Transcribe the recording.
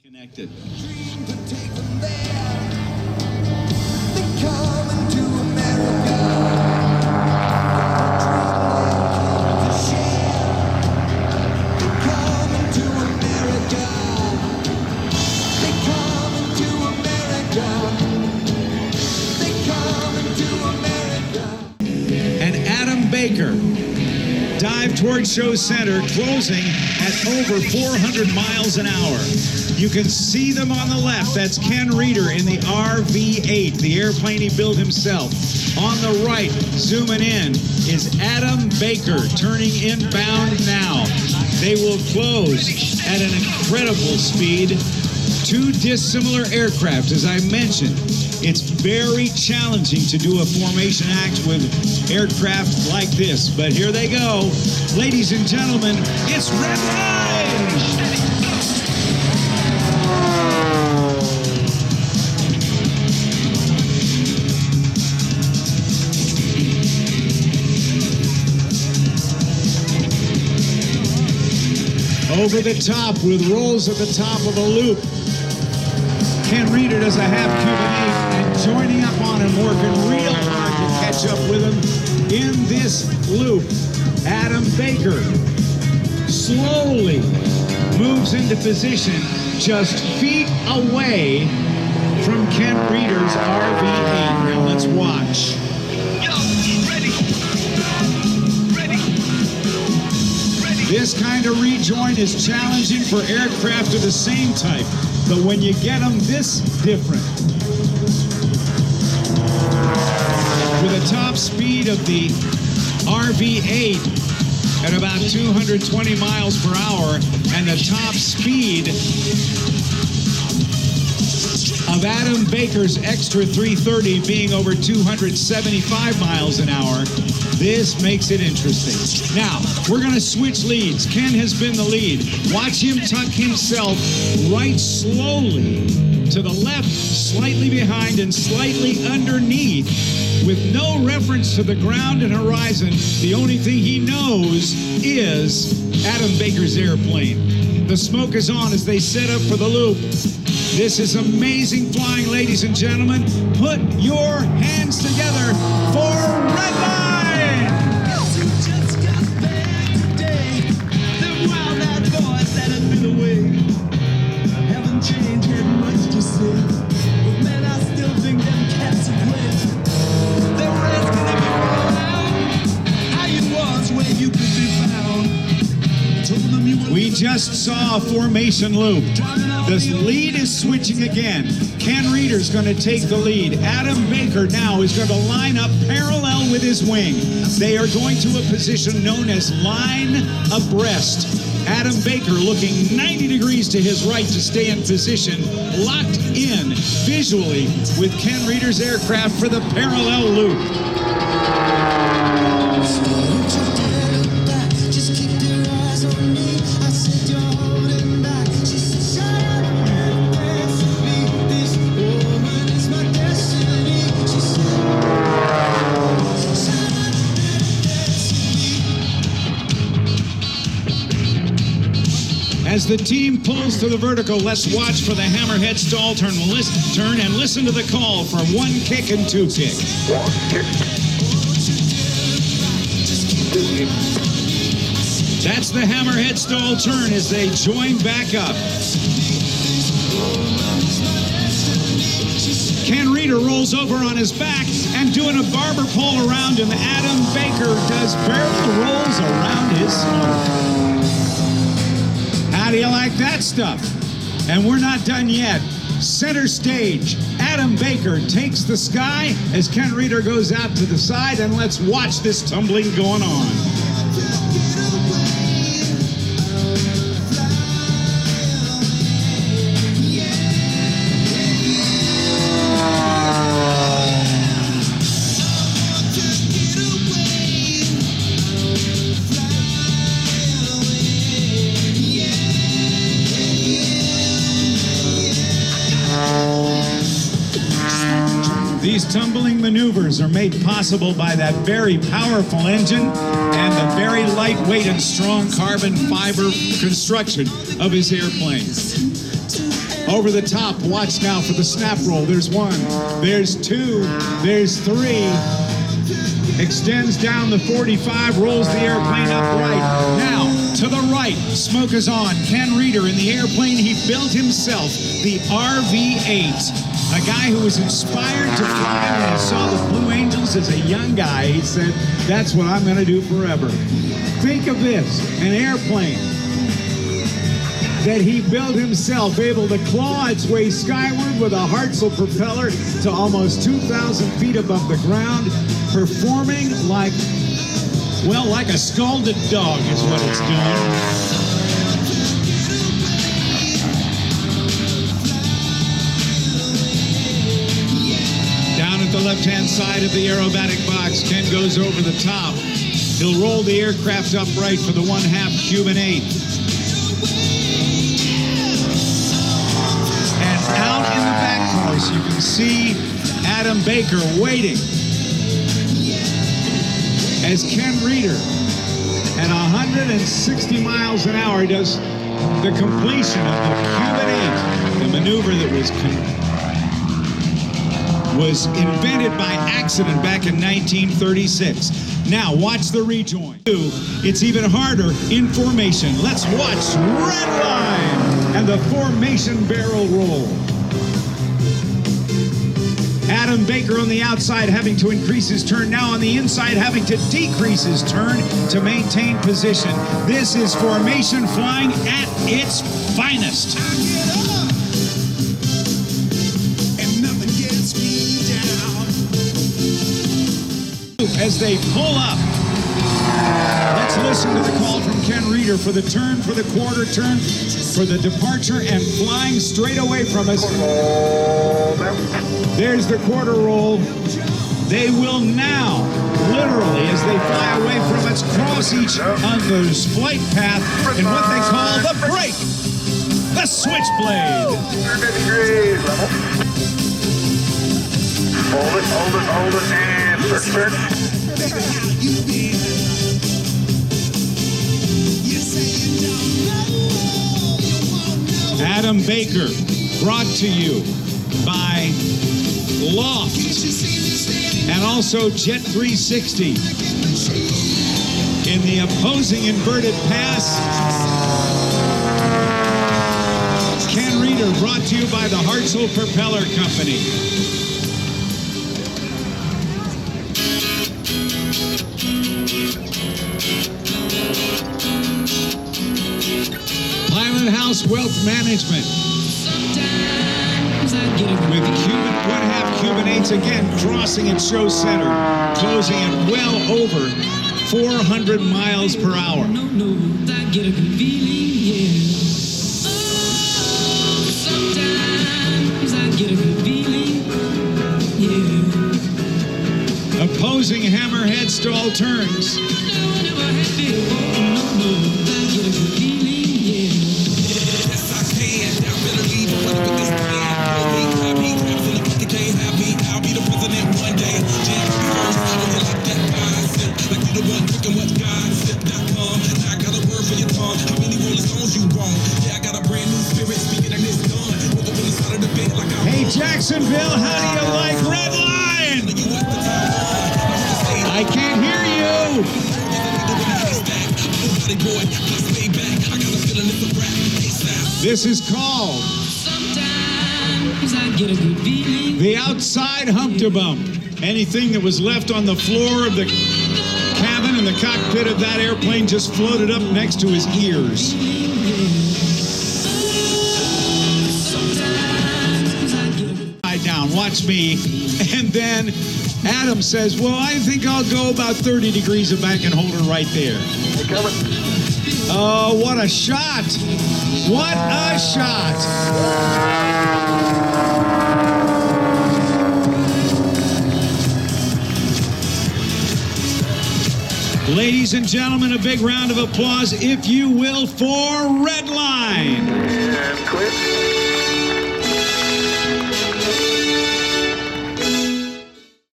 Connected. And Adam Baker dived towards show center, closing at over 400 miles an hour. You can see them on the left. That's Ken Rieder in the RV-8, the airplane he built himself. On the right, zooming in, is Adam Baker turning inbound now. They will close at an incredible speed. Two dissimilar aircraft, as I mentioned. It's very challenging to do a formation act with aircraft like this, but here they go. Ladies and gentlemen, it's Redline! Over the top with rolls at the top of a loop. Ken Rieder does a half Cuban 8 and joining up on him, working real hard to catch up with him in this loop. Adam Baker slowly moves into position just feet away from Ken Rieder's RV-8. Now let's watch. This kind of rejoin is challenging for aircraft of the same type, but when you get them this different. With a top speed of the RV-8 at about 220 miles per hour and the top speed of Adam Baker's Extra 330 being over 275 miles an hour, this makes it interesting. Now, we're going to switch leads. Ken has been the lead. Watch him tuck himself right slowly to the left, slightly behind and slightly underneath, with no reference to the ground and horizon. The only thing he knows is Adam Baker's airplane. The smoke is on as they set up for the loop. This is amazing flying, ladies and gentlemen. Put your hands together for Redline! We just saw a formation loop. The lead is switching again. Ken Rieder's going to take the lead. Adam Baker now is going to line up parallel with his wing. They are going to a position known as line abreast. Adam Baker looking 90 degrees to his right to stay in position, locked in visually with Ken Rieder's aircraft for the parallel loop. As the team pulls to the vertical, let's watch for the hammerhead stall turn and listen to the call for 1 kick and 2 kick. 1 kick. 2 kick. That's the hammerhead stall turn as they join back up. Ken Rieder rolls over on his back and doing a barber pole around him. Adam Baker does barrel rolls around his smoke. How do you like that stuff? And we're not done yet. Center stage, Adam Baker takes the sky as Ken Rieder goes out to the side, and let's watch this tumbling going on. These tumbling maneuvers are made possible by that very powerful engine and the very lightweight and strong carbon fiber construction of his airplane. Over the top, watch now for the snap roll. There's one, there's two, there's three. Extends down the 45, rolls the airplane upright. Now, to the right, smoke is on. Ken Rieder in the airplane he built himself, the RV-8. A guy who was inspired to fly when he saw the Blue Angels as a young guy. He said, that's what I'm going to do forever. Think of this, an airplane that he built himself, able to claw its way skyward with a Hartzell propeller to almost 2,000 feet above the ground, performing like, well, like a scalded dog is what it's doing. Down at the left-hand side of the aerobatic box, Ken goes over the top. He'll roll the aircraft upright for the 1/2 Cuban 8. Out in the back course, you can see Adam Baker waiting as Ken Rieder at 160 miles an hour does the completion of the Cuban 8, the maneuver that was invented by accident back in 1936. Now watch the rejoin. It's even harder in formation. Let's watch Redline and the formation barrel roll. Adam Baker on the outside having to increase his turn. Now on the inside having to decrease his turn to maintain position. This is formation flying at its finest. As they pull up, let's listen to the call from Ken Rieder for the turn, for the quarter turn, for the departure, and flying straight away from us. There's the quarter roll. They will now, literally, as they fly away from us, cross each other's flight path in what they call the break, the switchblade. 150 degrees, level. Hold it, and turn. Adam Baker, brought to you by Loft and also Jet 360. In the opposing inverted pass, Ken Rieder, brought to you by the Hartzell Propeller Company. House Wealth Management with Cuban 1/2 Cuban 8s again crossing at show center, closing at well over 400 miles per hour. Opposing hammerhead stall turns. Hey Jacksonville, how do you like Redline? I can't hear you. This is called the outside hump to bump. Anything that was left on the floor of the cabin in the cockpit of that airplane just floated up next to his ears. Down, watch me. And then Adam says, well, I think I'll go about 30 degrees of back and hold her right there. Oh, what a shot. What a shot. Ladies and gentlemen, a big round of applause, if you will, for Redline. And quit.